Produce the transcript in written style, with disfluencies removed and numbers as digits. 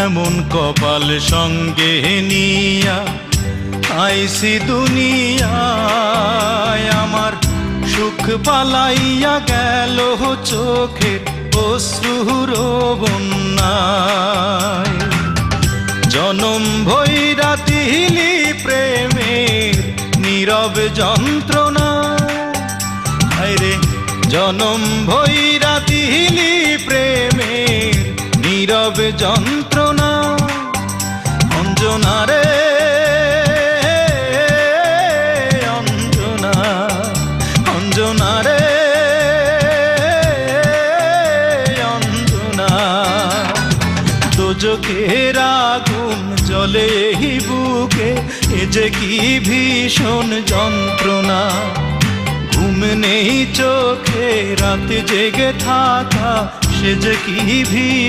এমন কপাল সঙ্গে নিয়া আইসি দুনিয়ায়, আমার সুখ পালাইয়া গেল চোখের অশ্রুর বন্যায়। জনম ভৈরা দিলি প্রেমের নীরব যন্ত্রণা, রে জনম ভৈরা দিলি প্রেমের নীরব যন্ত্রণা। অঞ্জনা রে অঞ্জনা, অঞ্জনা রে অঞ্জনা। দোজখের আগুন জ্বলে এই বুকে, এ যে কি ভীষণ যন্ত্রণা। ঘুম নেই চোখে রাত জেগে থাকা, সে যে কি ভীষণ